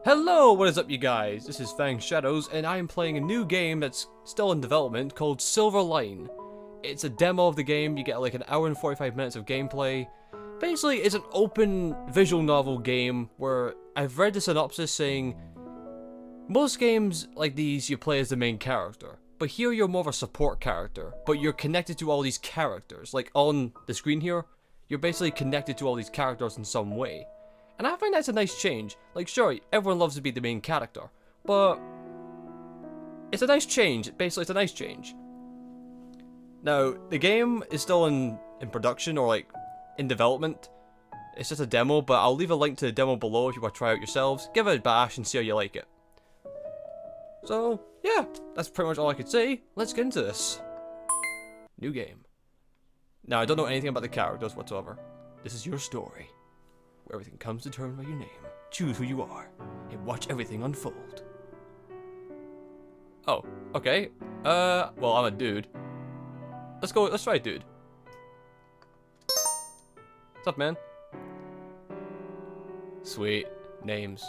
Hello, what is up you guys? This is FangedShadows and I am playing a new game that's still in development called Silver Line. It's a demo of the game, you get like an hour and 45 minutes of gameplay. Basically, it's an open visual novel game where I've read the synopsis saying most games like these you play as the main character, but here you're more of a support character, but you're connected to all these characters. Like on the screen here, you're basically connected to all these characters in some way. And I find that's a nice change. Like, sure, everyone loves to be the main character, but it's a nice change. Basically, it's a nice change. Now, the game is still in production, or like, in development. It's just a demo, but I'll leave a link to the demo below if you want to try it out yourselves. Give it a bash and see how you like it. So, yeah, that's pretty much all I could say. Let's get into this. New game. Now, I don't know anything about the characters whatsoever. This is your story, where everything comes determined by your name. Choose who you are, and watch everything unfold. Oh, okay. Well, I'm a dude. Let's try dude. What's up, man? Sweet. Names.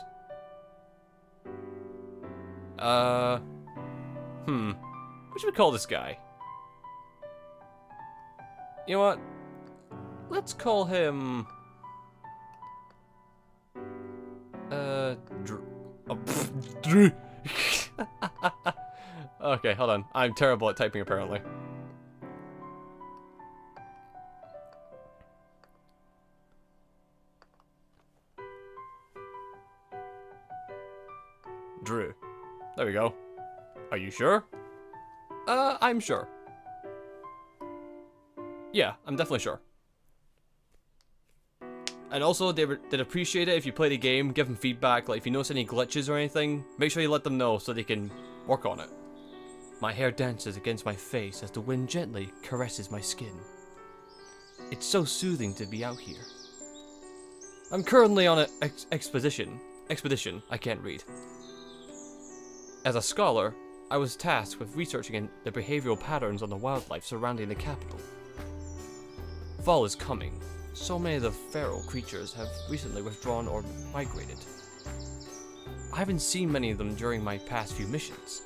What should we call this guy? You know what? Let's call him... Drew. Okay, hold on. I'm terrible at typing, apparently. Drew. There we go. Are you sure? I'm sure. Yeah, I'm definitely sure. And also, they'd appreciate it if you play the game, give them feedback, like if you notice any glitches or anything, make sure you let them know so they can work on it. My hair dances against my face as the wind gently caresses my skin. It's so soothing to be out here. I'm currently on an expedition, I can't read. As a scholar, I was tasked with researching the behavioral patterns on the wildlife surrounding the capital. Fall is coming. So many of the feral creatures have recently withdrawn or migrated. I haven't seen many of them during my past few missions.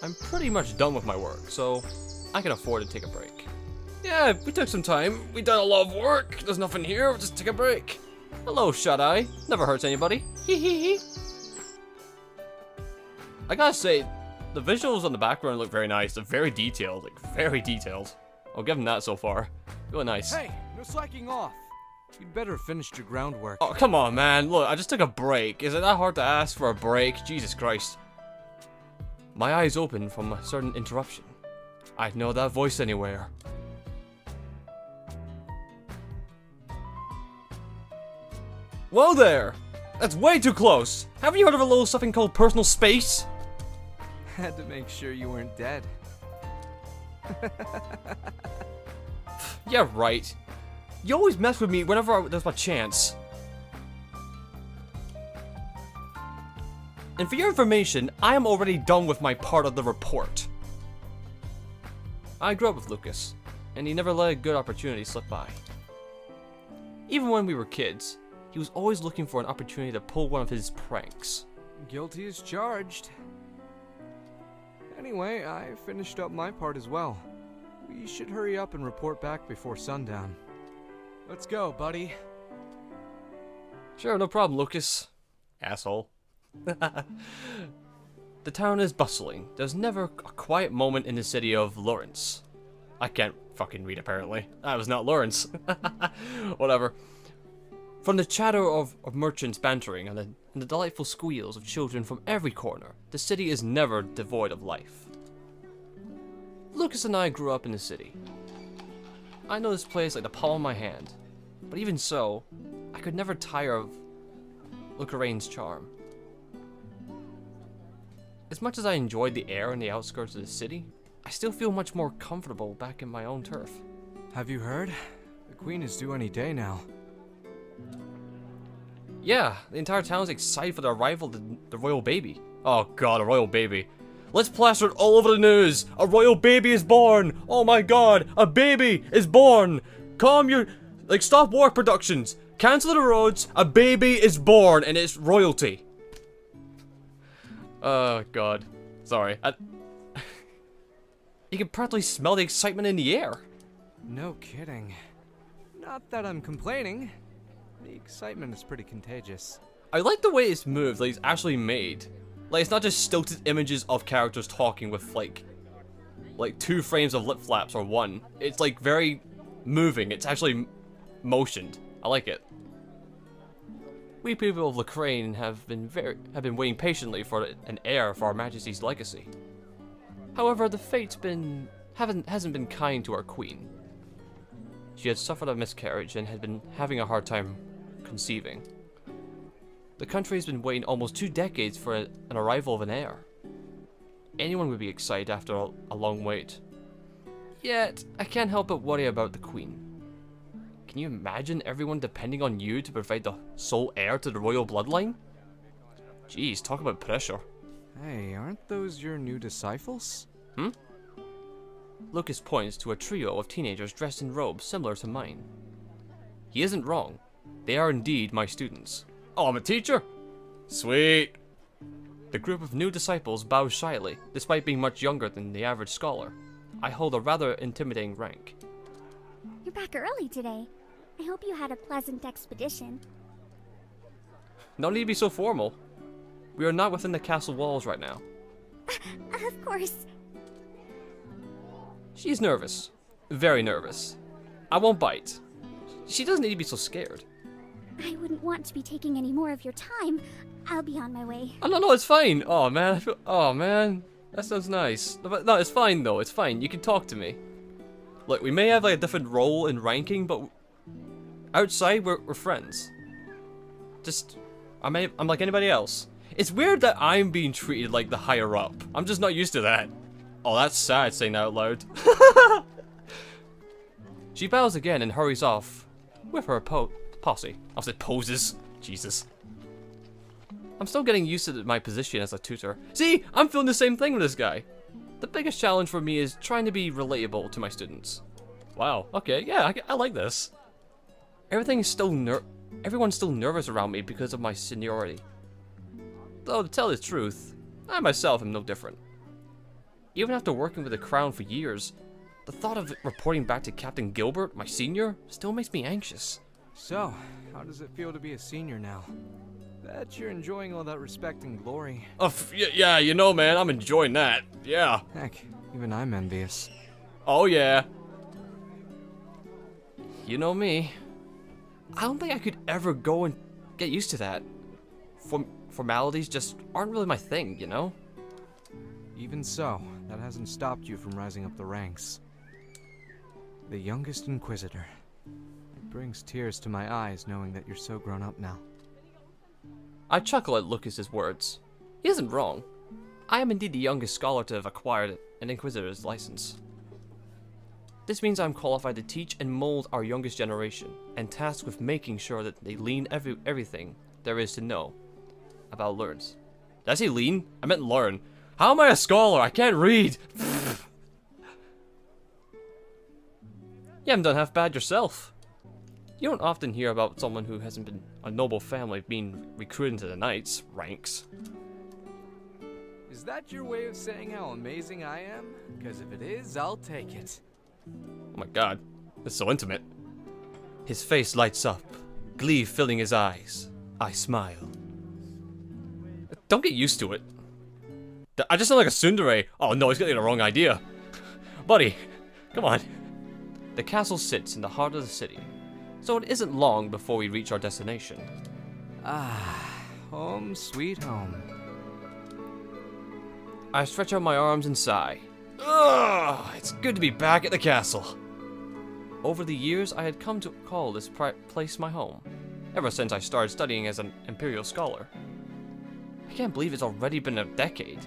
I'm pretty much done with my work, so I can afford to take a break. Yeah, we took some time. We done a lot of work. There's nothing here. We'll just take a break. Hello, Shut-Eye. Never hurts anybody. Hee hee hee. I gotta say, the visuals on the background look very nice. They're very detailed, like very detailed. I'll give them that so far. Really nice. Hey, no slacking off. You'd better have finished your groundwork. Oh, come on, man. Look, I just took a break. Is it that hard to ask for a break? Jesus Christ. My eyes opened from a sudden interruption. I'd know that voice anywhere. Whoa there! That's way too close! Haven't you heard of a little something called personal space? Had to make sure you weren't dead. Yeah, right. You always mess with me whenever there's my chance. And for your information, I am already done with my part of the report. I grew up with Lucas, and he never let a good opportunity slip by. Even when we were kids, he was always looking for an opportunity to pull one of his pranks. Guilty as charged. Anyway, I finished up my part as well. We should hurry up and report back before sundown. Let's go, buddy. Sure, no problem, Lucas. Asshole. The town is bustling. There's never a quiet moment in the city of Lawrence. I can't fucking read, apparently. That was not Lawrence. Whatever. From the chatter of merchants bantering and the delightful squeals of children from every corner, the city is never devoid of life. Lucas and I grew up in the city. I know this place like the palm of my hand, but even so, I could never tire of Lucarane's charm. As much as I enjoyed the air on the outskirts of the city, I still feel much more comfortable back in my own turf. Have you heard? The Queen is due any day now. Yeah, the entire town is excited for the arrival of the royal baby. Oh god, a royal baby. Let's plaster it all over the news. A royal baby is born. Oh my god, a baby is born. Calm your... Like, stop war productions. Cancel the roads. A baby is born and it's royalty. Oh, God. Sorry. You can practically smell the excitement in the air. No kidding. Not that I'm complaining. The excitement is pretty contagious. I like the way it's moved, like it's actually made. Like, it's not just stilted images of characters talking with, like 2 frames of lip flaps or 1. It's, like, very moving. It's actually motioned. I like it. We people of Lacrane have been waiting patiently for an heir for Our Majesty's legacy. However, the fates hasn't been kind to our queen. She had suffered a miscarriage and had been having a hard time conceiving. The country has been waiting almost 2 decades for an arrival of an heir. Anyone would be excited after a long wait. Yet, I can't help but worry about the queen. Can you imagine everyone depending on you to provide the sole heir to the royal bloodline? Jeez, talk about pressure. Hey, aren't those your new disciples? Hmm? Lucas points to a trio of teenagers dressed in robes similar to mine. He isn't wrong. They are indeed my students. Oh, I'm a teacher? Sweet. The group of new disciples bows shyly, despite being much younger than the average scholar. I hold a rather intimidating rank. You're back early today. I hope you had a pleasant expedition. No need to be so formal. We are not within the castle walls right now. Of course. She's nervous. Very nervous. I won't bite. She doesn't need to be so scared. I wouldn't want to be taking any more of your time. I'll be on my way. Oh, no, it's fine. Oh, man. Oh, man. That sounds nice. No, it's fine, though. It's fine. You can talk to me. Look, we may have like a different role in ranking, but outside, we're friends. I'm like anybody else. It's weird that I'm being treated like the higher up. I'm just not used to that. Oh, that's sad saying that out loud. She bows again and hurries off with her posse. I'll say poses. Jesus. I'm still getting used to my position as a tutor. See, I'm feeling the same thing with this guy. The biggest challenge for me is trying to be relatable to my students. Wow, okay, yeah, I like this. Everyone's still nervous around me because of my seniority. Though, to tell the truth, I myself am no different. Even after working with the Crown for years, the thought of reporting back to Captain Gilbert, my senior, still makes me anxious. So, how does it feel to be a senior now? Bet you're enjoying all that respect and glory. Oh, yeah, you know, man, I'm enjoying that. Yeah. Heck, even I'm envious. Oh, yeah. You know me. I don't think I could ever go and get used to that. Formalities just aren't really my thing, you know? Even so, that hasn't stopped you from rising up the ranks. The youngest Inquisitor. It brings tears to my eyes knowing that you're so grown up now. I chuckle at Lucas's words. He isn't wrong. I am indeed the youngest scholar to have acquired an Inquisitor's license. This means I'm qualified to teach and mold our youngest generation, and tasked with making sure that they learn everything there is to know about learns. Did I say lean? I meant learn. How am I a scholar? I can't read! You haven't done half bad yourself. You don't often hear about someone who hasn't been a noble family being recruited into the Knights ranks. Is that your way of saying how amazing I am? Because if it is, I'll take it. Oh my god, this is so intimate. His face lights up, glee filling his eyes. I smile. Don't get used to it. I just sound like a tsundere. Oh no, he's getting the wrong idea. Buddy, come on. The castle sits in the heart of the city, so it isn't long before we reach our destination. Ah, home sweet home. I stretch out my arms and sigh. Ugh, it's good to be back at the castle. Over the years, I had come to call this place my home, ever since I started studying as an Imperial Scholar. I can't believe it's already been a decade.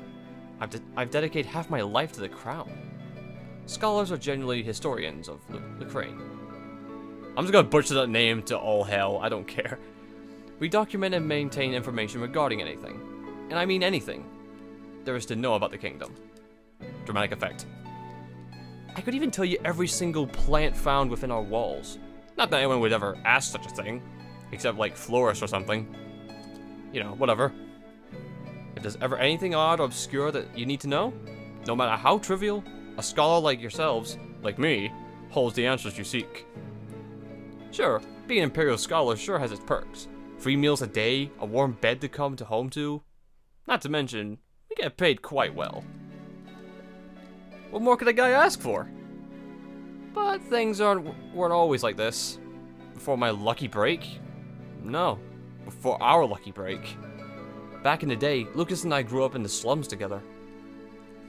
I've dedicated half my life to the Crown. Scholars are generally historians of Lacrane. I'm just gonna butcher that name to all hell, I don't care. We document and maintain information regarding anything, and I mean anything, there is to know about the kingdom. Dramatic effect. I could even tell you every single plant found within our walls. Not that anyone would ever ask such a thing, except like florists or something. You know, whatever. If there's ever anything odd or obscure that you need to know, no matter how trivial, a scholar like yourselves, like me, holds the answers you seek. Sure, being an Imperial Scholar sure has its perks. 3 meals a day, a warm bed to come to home to. Not to mention, we get paid quite well. What more could a guy ask for? But things weren't always like this. Before my lucky break? No, before our lucky break. Back in the day, Lucas and I grew up in the slums together.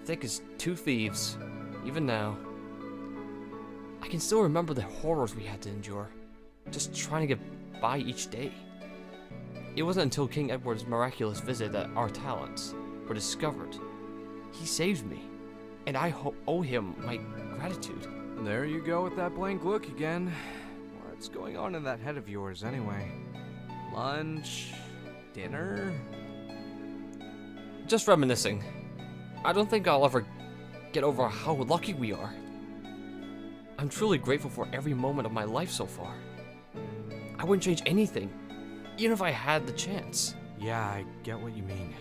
Thick as 2 thieves, even now. I can still remember the horrors we had to endure, just trying to get by each day. It wasn't until King Edward's miraculous visit that our talents were discovered. He saved me, and I owe him my gratitude. There you go with that blank look again. What's going on in that head of yours anyway? Lunch? Dinner? Just reminiscing. I don't think I'll ever get over how lucky we are. I'm truly grateful for every moment of my life so far. I wouldn't change anything, even if I had the chance. Yeah, I get what you mean.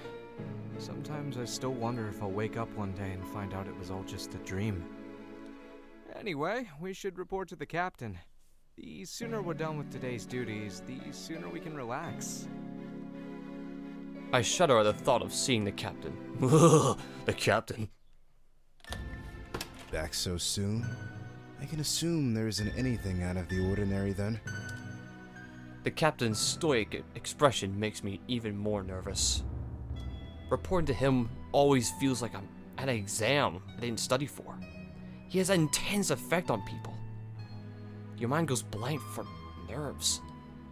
Sometimes I still wonder if I'll wake up one day and find out it was all just a dream. Anyway, we should report to the captain. The sooner we're done with today's duties, the sooner we can relax. I shudder at the thought of seeing the captain. The captain. Back so soon? I can assume there isn't anything out of the ordinary then. The captain's stoic expression makes me even more nervous. Reporting to him always feels like I'm at an exam I didn't study for. He has an intense effect on people. Your mind goes blank for nerves.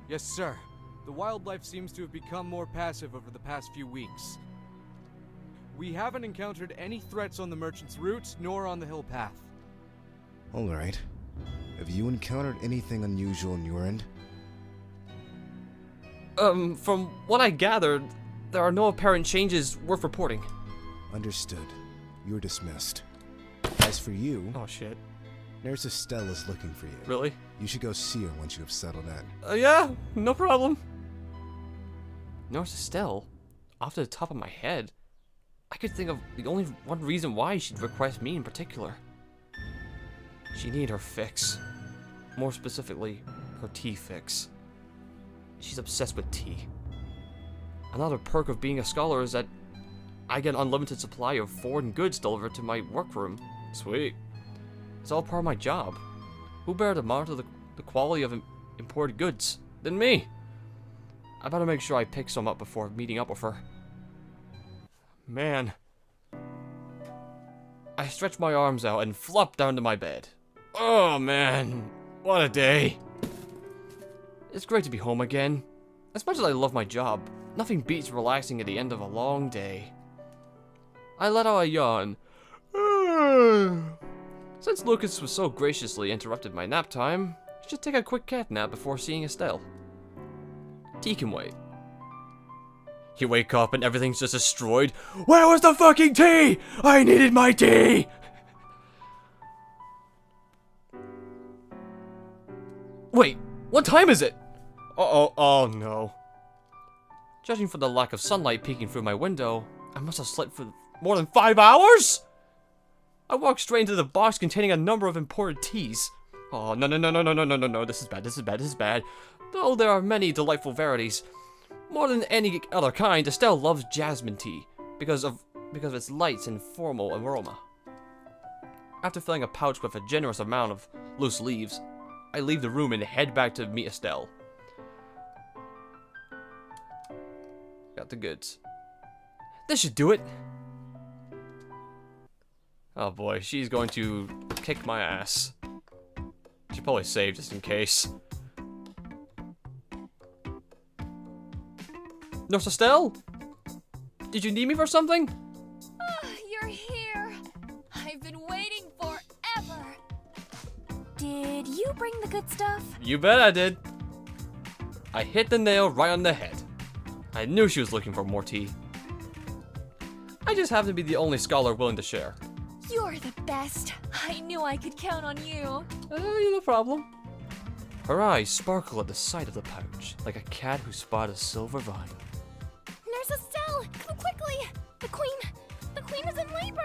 Yes, sir. The wildlife seems to have become more passive over the past few weeks. We haven't encountered any threats on the merchant's route, nor on the hill path. Alright. Have you encountered anything unusual on your end? From what I gathered, there are no apparent changes worth reporting. Understood. You're dismissed. As for you, Oh shit. Nurse Estelle is looking for you. Really? You should go see her once you have settled in. Yeah, no problem. Nurse Estelle, off the top of my head, I could think of the only one reason why she'd request me in particular. She needed her fix. More specifically, her tea fix. She's obsessed with tea. Another perk of being a scholar is that I get an unlimited supply of foreign goods delivered to my workroom. Sweet. It's all part of my job. Who better to monitor the quality of imported goods than me? I better make sure I pick some up before meeting up with her. Man. I stretch my arms out and flop down to my bed. Oh man, what a day. It's great to be home again. As much as I love my job, nothing beats relaxing at the end of a long day. I let out a yawn. Since Lucas was so graciously interrupted my nap time, I should take a quick cat nap before seeing Estelle. Tea can wait. You wake up and everything's just destroyed. Where was the fucking tea? I needed my tea! Wait, what time is it? Uh-oh, oh no. Judging from the lack of sunlight peeking through my window, I must have slept for more than 5 hours? I walked straight into the box containing a number of imported teas. Oh, no, this is bad. Though there are many delightful varieties. More than any other kind, Estelle loves jasmine tea because of its light and formal aroma. After filling a pouch with a generous amount of loose leaves, I leave the room and head back to meet Estelle. Got the goods. This should do it. Oh boy, she's going to kick my ass. She probably saved just in case. Nurse Estelle? Did you need me for something? You're here. I've been waiting forever. Did you bring the good stuff? You bet I did. I hit the nail right on the head. I knew she was looking for more tea. I just happen to be the only scholar willing to share. You're the best. I knew I could count on you. No problem. Her eyes sparkle at the sight of the pouch, like a cat who spotted a silver vine. Nurse Estelle, come quickly!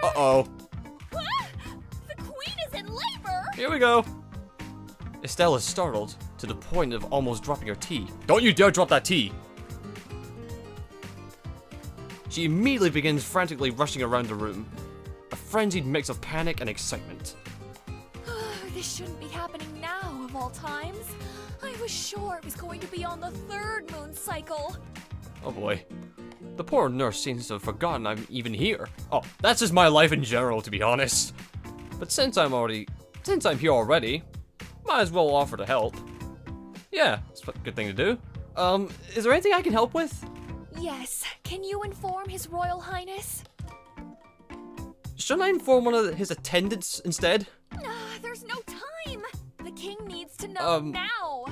Uh-oh. The queen is in labor! Here we go. Estelle is startled to the point of almost dropping her tea. Don't you dare drop that tea! She immediately begins frantically rushing around the room. A frenzied mix of panic and excitement. This shouldn't be happening now, of all times. I was sure it was going to be on the 3rd moon cycle. Oh boy. The poor nurse seems to have forgotten I'm even here. Oh, that's just my life in general, to be honest. But since I'm here already, might as well offer to help. Yeah, it's a good thing to do. Is there anything I can help with? Yes, can you inform His Royal Highness? Shouldn't I inform one of his attendants instead? There's no time! The king needs to know now!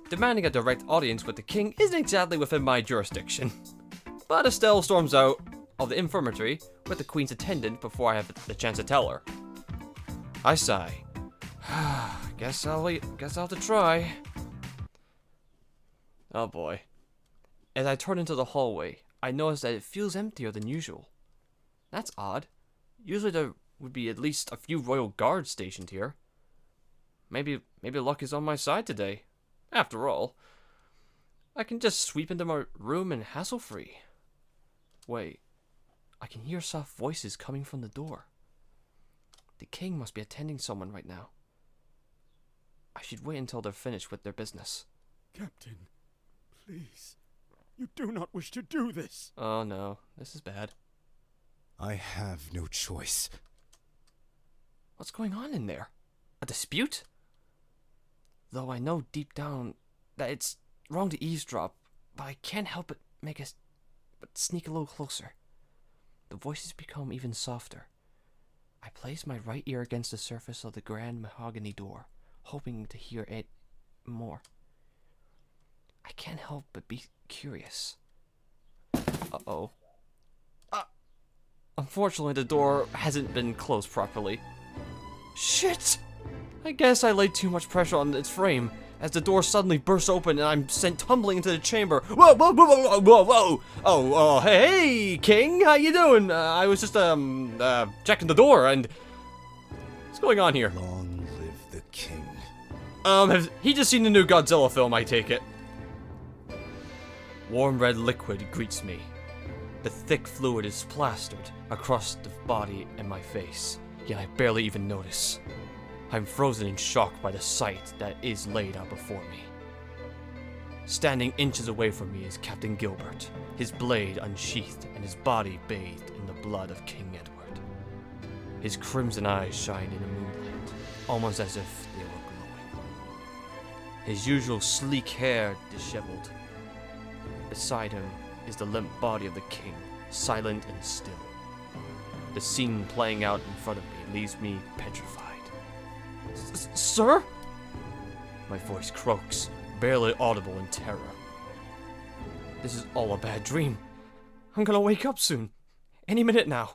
Demanding a direct audience with the king isn't exactly within my jurisdiction. But Estelle storms out of the infirmary with the queen's attendant before I have the chance to tell her. I sigh. Guess I'll have to try. Oh boy. As I turn into the hallway, I notice that it feels emptier than usual. That's odd. Usually there would be at least a few royal guards stationed here. Maybe luck is on my side today. After all, I can just sweep into my room and hassle-free. Wait, I can hear soft voices coming from the door. The king must be attending someone right now. I should wait until they're finished with their business. Captain, please. You do not wish to do this. Oh no, this is bad. I have no choice. What's going on in there? A dispute? Though I know deep down that it's wrong to eavesdrop, but I can't help but sneak a little closer. The voices become even softer. I place my right ear against the surface of the grand mahogany door, hoping to hear it more. I can't help but be curious. Uh-oh. Unfortunately, the door hasn't been closed properly. Shit! I guess I laid too much pressure on its frame, as the door suddenly bursts open and I'm sent tumbling into the chamber. Whoa, whoa, whoa, whoa, whoa, whoa! Oh, hey, King, how you doing? I was just, checking the door, and... What's going on here? Long live the king. Has he just seen the new Godzilla film, I take it? Warm red liquid greets me. The thick fluid is plastered across the body and my face, yet I barely even notice. I'm frozen in shock by the sight that is laid out before me. Standing inches away from me is Captain Gilbert, his blade unsheathed and his body bathed in the blood of King Edward. His crimson eyes shine in the moonlight, almost as if they were glowing. His usual sleek hair disheveled. Beside him is the limp body of the king, silent and still. The scene playing out in front of me leaves me petrified. Sir? My voice croaks, barely audible in terror. This is all a bad dream. I'm gonna wake up soon. Any minute now.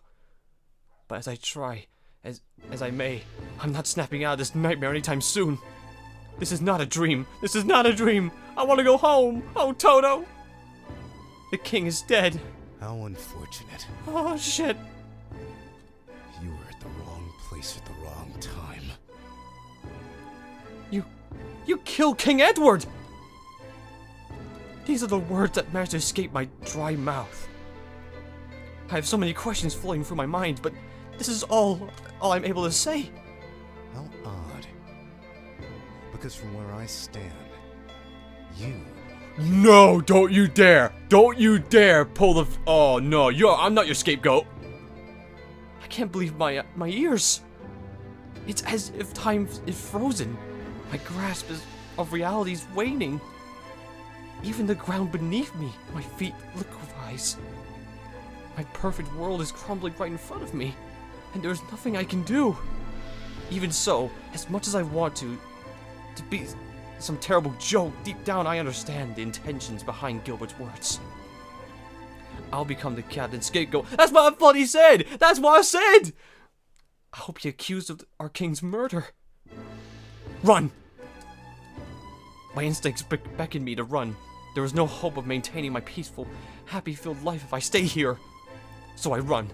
But as I try, as I may, I'm not snapping out of this nightmare anytime soon. This is not a dream. This is not a dream. I want to go home. Oh, Toto. The king is dead. How unfortunate. Oh, shit. You were at the wrong place at the wrong time. You killed King Edward! These are the words that managed to escape my dry mouth. I have so many questions flowing through my mind, but this is all I'm able to say. How odd. Because from where I stand, you... No, don't you dare! Don't you dare pull the... Oh, no, I'm not your scapegoat. I can't believe my ears. It's as if time is frozen. My grasp of reality is waning. Even the ground beneath me, my feet liquefies. My perfect world is crumbling right in front of me, and there's nothing I can do. Even so, as much as I want to be some terrible joke, deep down I understand the intentions behind Gilbert's words. I'll become the captain's scapegoat. That's what I bloody said! That's what I said! I'll be accused of our king's murder. Run! My instincts beckon me to run. There is no hope of maintaining my peaceful, happy-filled life if I stay here. So I run.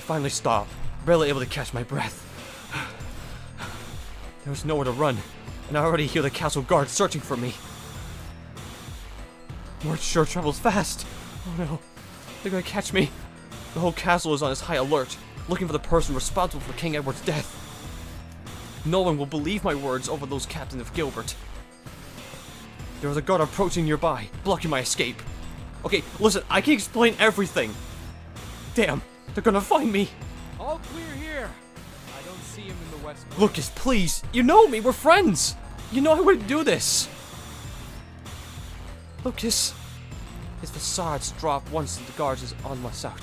finally stop, barely able to catch my breath. There was nowhere to run, and I already hear the castle guards searching for me. Word sure travels fast. Oh no, they're gonna catch me. The whole castle is on its high alert, looking for the person responsible for King Edward's death. No one will believe my words over those captains of Gilbert. There was a guard approaching nearby, blocking my escape. Okay, listen, I can explain everything. Damn, they're gonna find me. All clear here. I don't see him in the west. Lucas, please, you know me, we're friends. You know I wouldn't do this. Lucas, his facades drop once the guard is on my side.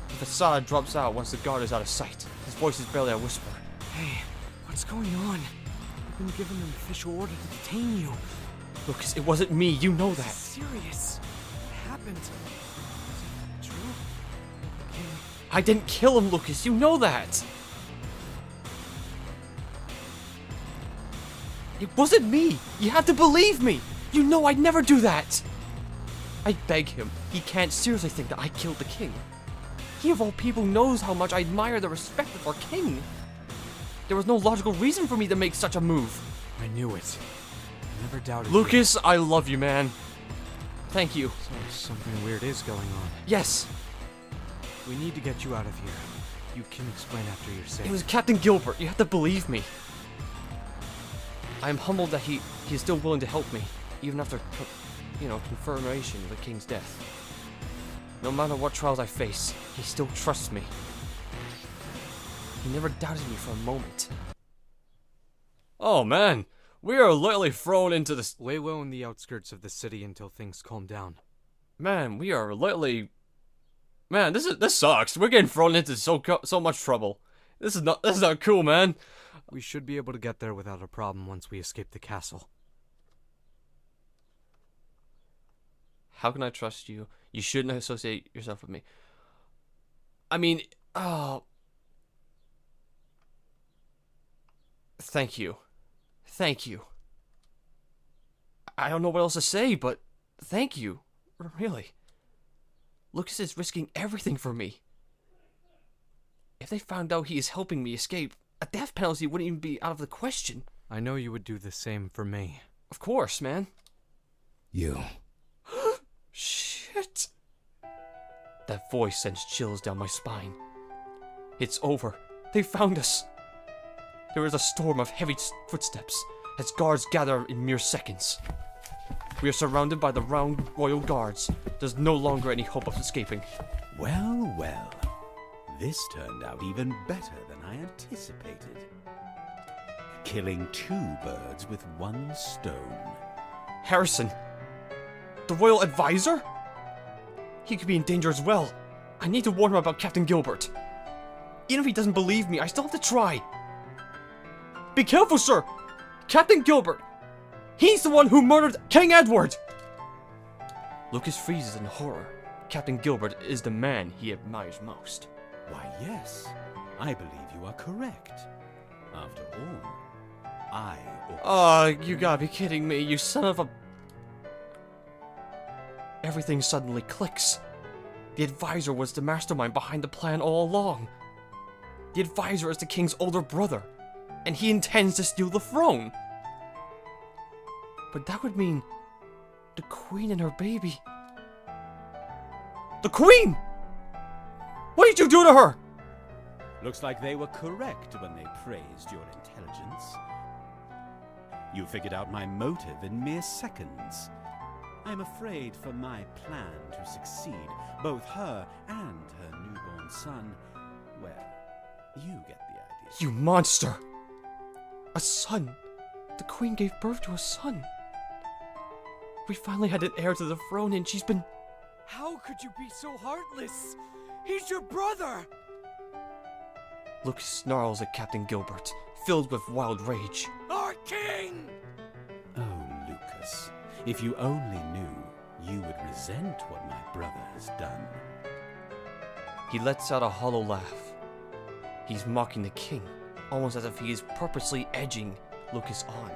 The facade drops out once the guard is out of sight. His voice is barely a whisper. Hey, what's going on? I've been given an official order to detain you. Lucas, it wasn't me, you know that. Serious? What happened? Is it true? Okay. I didn't kill him, Lucas, you know that. It wasn't me. You have to believe me. You know I'd never do that. I beg him. He can't seriously think that I killed the king. He of all people knows how much I admire the respect of our king. There was no logical reason for me to make such a move. I knew it. I never doubted Lucas, I love you, man. Thank you. So something weird is going on. Yes, We need to get you out of here. You can explain after you're safe. it was Captain Gilbert. You have to believe me. I am humbled that he is still willing to help me, even after, confirmation of the king's death. No matter what trials I face, he still trusts me. He never doubted me for a moment. Oh man, we are literally thrown into this. Lay low in the outskirts of the city until things calm down. Man, we are literally. Man, this sucks. We're getting thrown into so much trouble. This is not cool, man. We should be able to get there without a problem once we escape the castle. How can I trust you? You shouldn't associate yourself with me. I mean, oh. Thank you. Thank you. I don't know what else to say, but thank you. Really. Lucas is risking everything for me. If they found out he is helping me escape, a death penalty wouldn't even be out of the question. I know you would do the same for me. Of course, man. You. Shit. That voice sends chills down my spine. It's over. They found us. There is a storm of heavy footsteps as guards gather in mere seconds. We are surrounded by the round royal guards. There's no longer any hope of escaping. Well, well. This turned out even better than I anticipated. Killing 2 birds with 1 stone. Harrison, the royal advisor? He could be in danger as well. I need to warn him about Captain Gilbert. Even if he doesn't believe me, I still have to try. Be careful, sir! Captain Gilbert! He's the one who murdered King Edward! Lucas freezes in horror. Captain Gilbert is the man he admires most. Why, yes. I believe you are correct. After all, I Oh, you gotta be kidding me, you son of a... Everything suddenly clicks. The advisor was the mastermind behind the plan all along. The advisor is the king's older brother, and he intends to steal the throne. But that would mean the queen and her baby. The queen! What did you do to her? Looks like they were correct when they praised your intelligence. You figured out my motive in mere seconds. I'm afraid for my plan to succeed, both her and her newborn son, well, you get the idea. You monster! A son. The queen gave birth to a son. We finally had an heir to the throne and she's been... How could you be so heartless? He's your brother! Lucas snarls at Captain Gilbert, filled with wild rage. Our king! Oh, Lucas, if you only knew, you would resent what my brother has done. He lets out a hollow laugh. He's mocking the king, almost as if he is purposely edging Lucas on.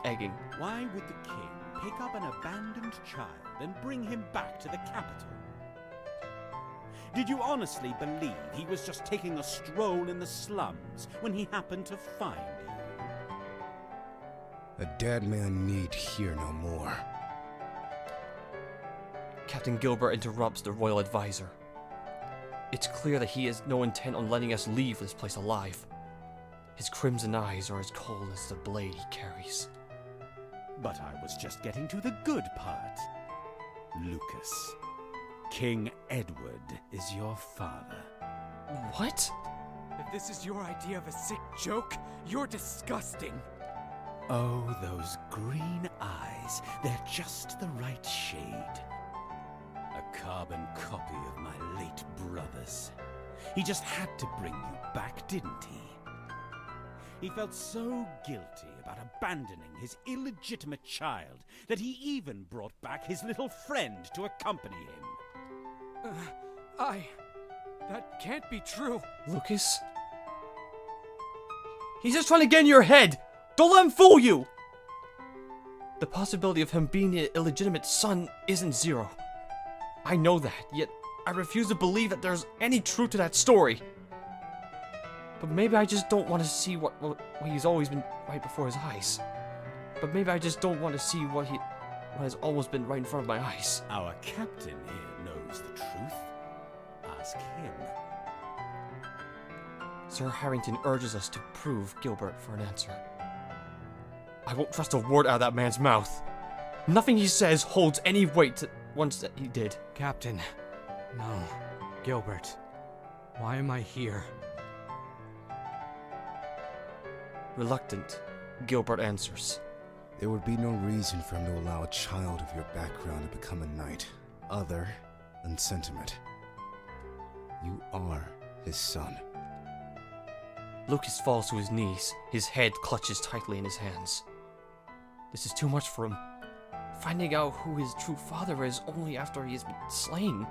Egging. Why would the king pick up an abandoned child and bring him back to the capital? Did you honestly believe he was just taking a stroll in the slums when he happened to find you? A dead man need hear no more. Captain Gilbert interrupts the royal advisor. It's clear that he has no intent on letting us leave this place alive. His crimson eyes are as cold as the blade he carries. But I was just getting to the good part. Lucas, King Edward is your father. What? If this is your idea of a sick joke, you're disgusting. Oh, those green eyes. They're just the right shade. A carbon copy of my late brother's. He just had to bring you back, didn't he? He felt so guilty about abandoning his illegitimate child that he even brought back his little friend to accompany him. That can't be true. Lucas? He's just trying to get in your head! Don't let him fool you! The possibility of him being the illegitimate son isn't zero. I know that, yet I refuse to believe that there's any truth to that story. But maybe I just don't want to see what he's always been right before his eyes. But maybe I just don't want to see what has always been right in front of my eyes. Our captain here knows the truth. Ask him. Sir Harrington urges us to prove Gilbert for an answer. I won't trust a word out of that man's mouth. Nothing he says holds any weight to once that he did. Captain. No. Gilbert. Why am I here? Reluctant, Gilbert answers. There would be no reason for him to allow a child of your background to become a knight, other than sentiment. You are his son. Lucas falls to his knees, his head clutches tightly in his hands. This is too much for him. Finding out who his true father is only after he has been slain.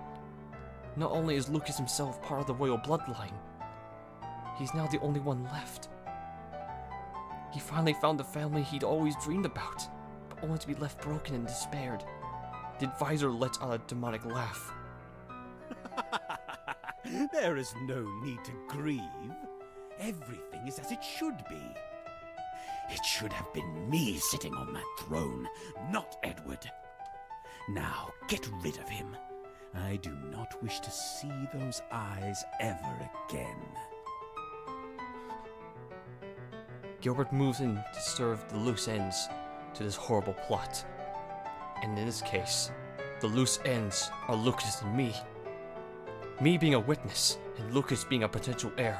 Not only is Lucas himself part of the royal bloodline, he's now the only one left. He finally found the family he'd always dreamed about, but only to be left broken and despaired. The advisor lets out a demonic laugh. There is no need to grieve. Everything is as it should be. It should have been me sitting on that throne, not Edward. Now, get rid of him. I do not wish to see those eyes ever again. Gilbert moves in to serve the loose ends to this horrible plot. And in this case, the loose ends are Lucas and me. Me being a witness, and Lucas being a potential heir.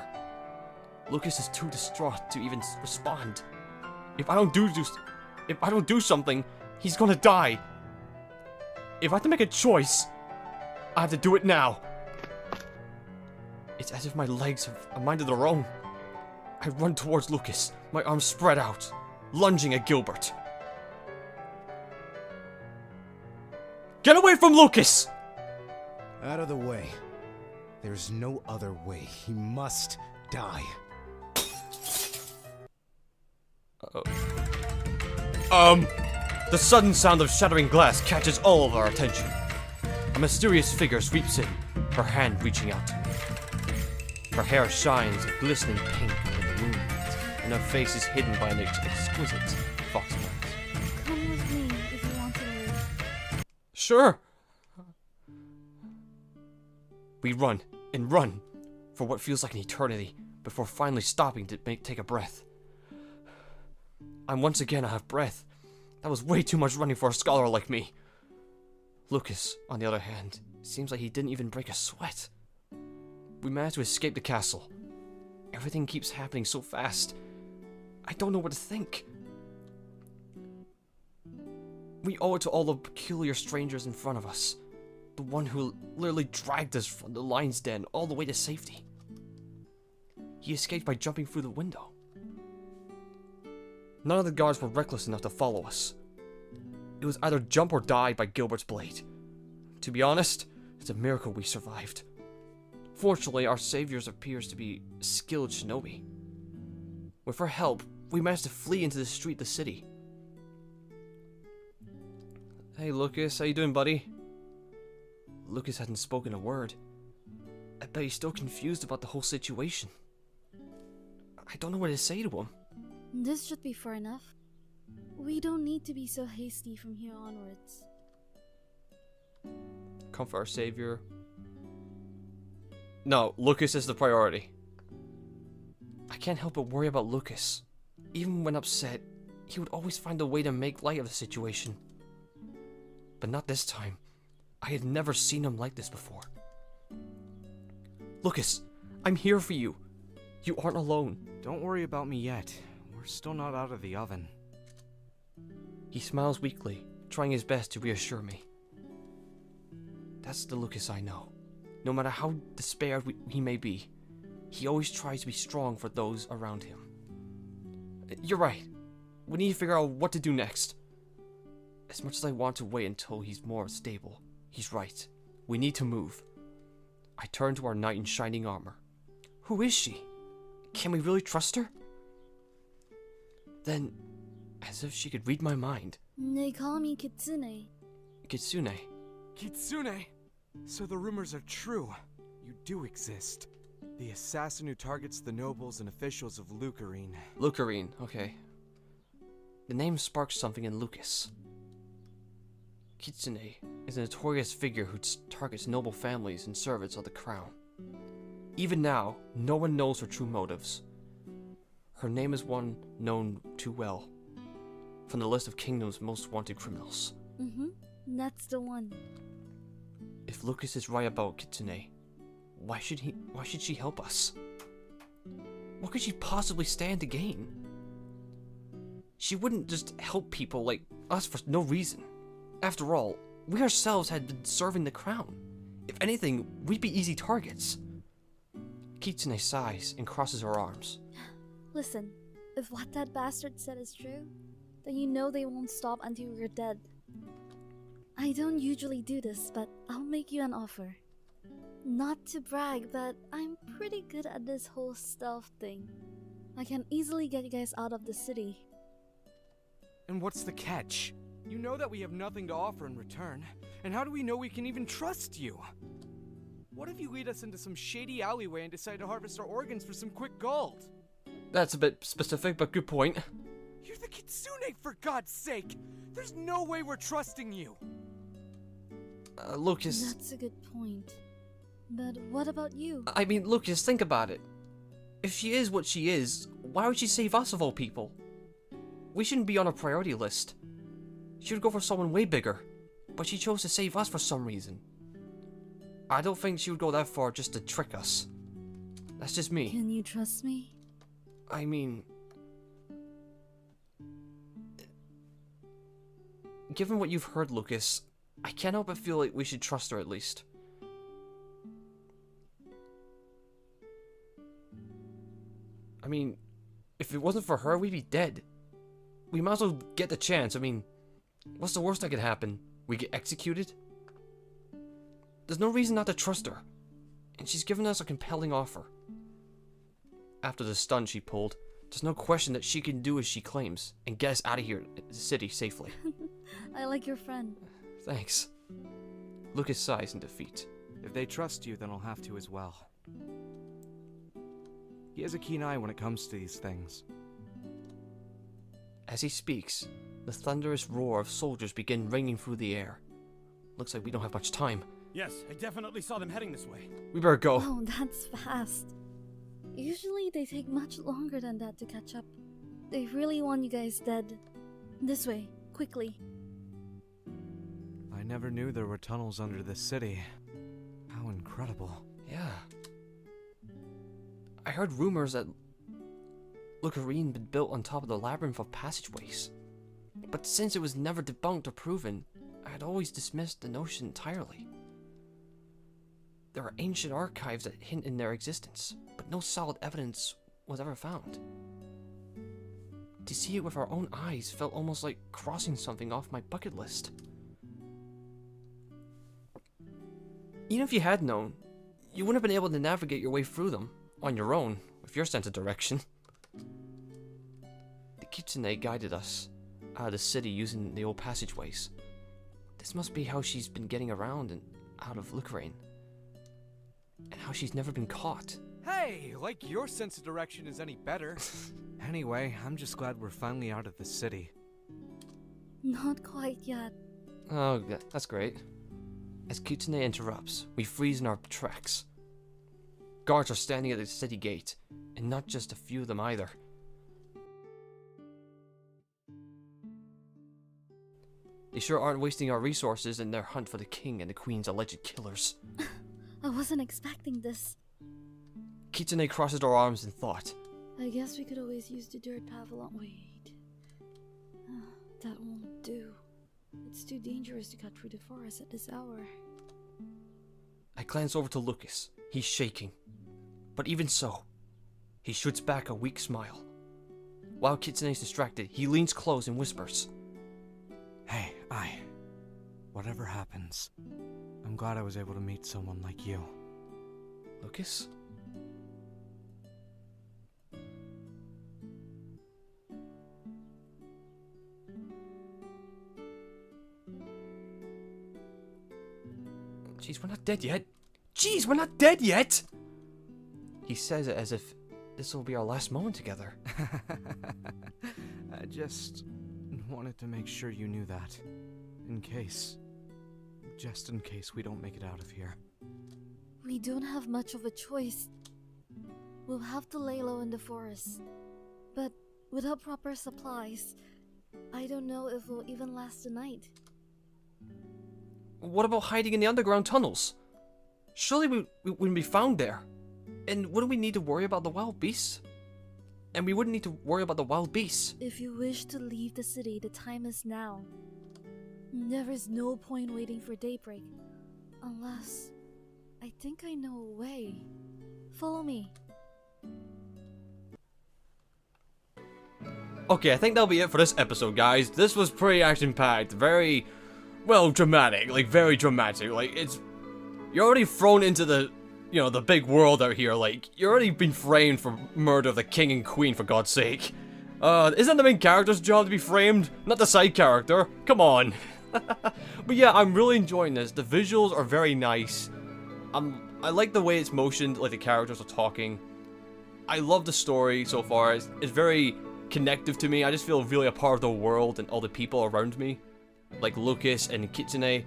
Lucas is too distraught to even respond. If I don't do something, he's gonna die. If I have to make a choice, I have to do it now. It's as if my legs have a mind of their own. I run towards Lucas, my arms spread out, lunging at Gilbert. Get away from Lucas! Out of the way. There's no other way. He must die. The sudden sound of shattering glass catches all of our attention. A mysterious figure sweeps in, her hand reaching out to me. Her hair shines a glistening pink in the moonlight, and her face is hidden by an exquisite fox mask. Come with me if you want to leave. Sure! We run, and run, for what feels like an eternity, before finally stopping to take a breath. I'm once again out of breath. That was way too much running for a scholar like me. Lucas, on the other hand, seems like he didn't even break a sweat. We managed to escape the castle. Everything keeps happening so fast. I don't know what to think. We owe it to all the peculiar strangers in front of us. The one who literally dragged us from the lion's den all the way to safety. He escaped by jumping through the window. None of the guards were reckless enough to follow us. It was either jump or die by Gilbert's blade. To be honest, it's a miracle we survived. Fortunately, our savior appears to be a skilled shinobi. With her help, we managed to flee into the street of the city. Hey Lucas, how you doing, buddy? Lucas hadn't spoken a word. I bet he's still confused about the whole situation. I don't know what to say to him. This should be far enough. We don't need to be so hasty from here onwards. Comfort our savior. No, Lucas is the priority. I can't help but worry about Lucas. Even when upset, he would always find a way to make light of the situation. But not this time. I had never seen him like this before. Lucas, I'm here for you. You aren't alone. Don't worry about me yet. We're still not out of the oven. He smiles weakly, trying his best to reassure me. That's the Lucas I know. No matter how despaired he may be, he always tries to be strong for those around him. You're right. We need to figure out what to do next. As much as I want to wait until he's more stable, he's right. We need to move. I turn to our knight in shining armor. Who is she? Can we really trust her? Then, as if she could read my mind. They call me Kitsune. Kitsune. Kitsune! So the rumors are true. You do exist. The assassin who targets the nobles and officials of Lucarine. Lucarine, okay. The name sparks something in Lucas. Kitsune is a notorious figure who targets noble families and servants of the crown. Even now, no one knows her true motives. Her name is one known too well, from the list of kingdom's most wanted criminals. That's the one. If Lucas is right about Kitsune, why should she help us? What could she possibly stand to gain? She wouldn't just help people like us for no reason. After all, we ourselves had been serving the crown. If anything, we'd be easy targets. Kitsune sighs and crosses her arms. Listen, if what that bastard said is true, then you know they won't stop until we're dead. I don't usually do this, but I'll make you an offer. Not to brag, but I'm pretty good at this whole stealth thing. I can easily get you guys out of the city. And what's the catch? You know that we have nothing to offer in return, and how do we know we can even trust you? What if you lead us into some shady alleyway and decide to harvest our organs for some quick gold? That's a bit specific, but good point. You're the Kitsune, for God's sake! There's no way we're trusting you! Lucas... That's a good point. But what about you? I mean, Lucas, think about it. If she is what she is, why would she save us of all people? We shouldn't be on her priority list. She would go for someone way bigger, but she chose to save us for some reason. I don't think she would go that far just to trick us. That's just me. Can you trust me? I mean... Given what you've heard, Lucas, I can't help but feel like we should trust her at least. I mean, if it wasn't for her, we'd be dead. We might as well get the chance. I mean, what's the worst that could happen? We get executed? There's no reason not to trust her. And she's given us a compelling offer. After the stunt she pulled, there's no question that she can do as she claims and get us out of here, the city, safely. I like your friend. Thanks. Lucas sighs in defeat. If they trust you, then I'll have to as well. He has a keen eye when it comes to these things. As he speaks, the thunderous roar of soldiers begin ringing through the air. Looks like we don't have much time. Yes, I definitely saw them heading this way. We better go. Oh, that's fast. Usually they take much longer than that to catch up. They really want you guys dead. This way, quickly. I never knew there were tunnels under this city. How incredible. Yeah. I heard rumors that Lucarine been built on top of the labyrinth of passageways. But since it was never debunked or proven, I had always dismissed the notion entirely. There are ancient archives that hint in their existence, but no solid evidence was ever found. To see it with our own eyes felt almost like crossing something off my bucket list. Even if you had known, you wouldn't have been able to navigate your way through them on your own with your sense of direction. The Kitsune guided us out of the city using the old passageways. This must be how she's been getting around and out of Lucarine. and how she's never been caught. Hey, like your sense of direction is any better. Anyway, I'm just glad we're finally out of the city. Not quite yet. Oh, that's great. As Kitsune interrupts, we freeze in our tracks. Guards are standing at the city gate, and not just a few of them either. They sure aren't wasting our resources in their hunt for the king and the queen's alleged killers. I wasn't expecting this. Kitsune crosses her arms in thought. I guess we could always use the dirt path along. Wait. That won't do. It's too dangerous to cut through the forest at this hour. I glance over to Lucas. He's shaking. But even so, he shoots back a weak smile. While Kitsune's distracted, he leans close and whispers. Hey, whatever happens, I'm glad I was able to meet someone like you. Lucas? Jeez, we're not dead yet. Jeez, we're not dead yet! He says it as if this will be our last moment together. I just wanted to make sure you knew that. Just in case we don't make it out of here. We don't have much of a choice. We'll have to lay low in the forest. But without proper supplies, I don't know if we'll even last the night. What about hiding in the underground tunnels? Surely we wouldn't be found there. And wouldn't we need to worry about the wild beasts? And we wouldn't need to worry about the wild beasts. If you wish to leave the city, the time is now. There is no point waiting for daybreak. Unless... I think I know a way. Follow me. Okay, I think that'll be it for this episode, guys. This was pretty action-packed. Very, well, dramatic. Like, very dramatic. Like, you're already thrown into the, the big world out here. Like, you're already been framed for murder of the king and queen, for God's sake. Isn't the main character's job to be framed? Not the side character. Come on. But yeah, I'm really enjoying this. The visuals are very nice. I like the way it's motioned, like the characters are talking. I love the story so far. It's very connective to me. I just feel really a part of the world and all the people around me. Like Lucas and Kitsune.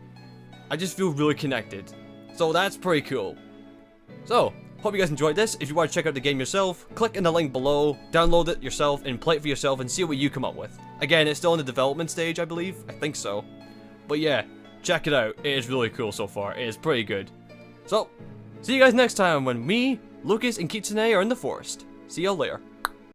I just feel really connected. So that's pretty cool. So, hope you guys enjoyed this. If you want to check out the game yourself, click in the link below, download it yourself, and play it for yourself and see what you come up with. Again, it's still in the development stage, I believe. I think so. But yeah, check it out. It is really cool so far. It is pretty good. So, see you guys next time when me, Lucas, and Kitsune are in the forest. See y'all later.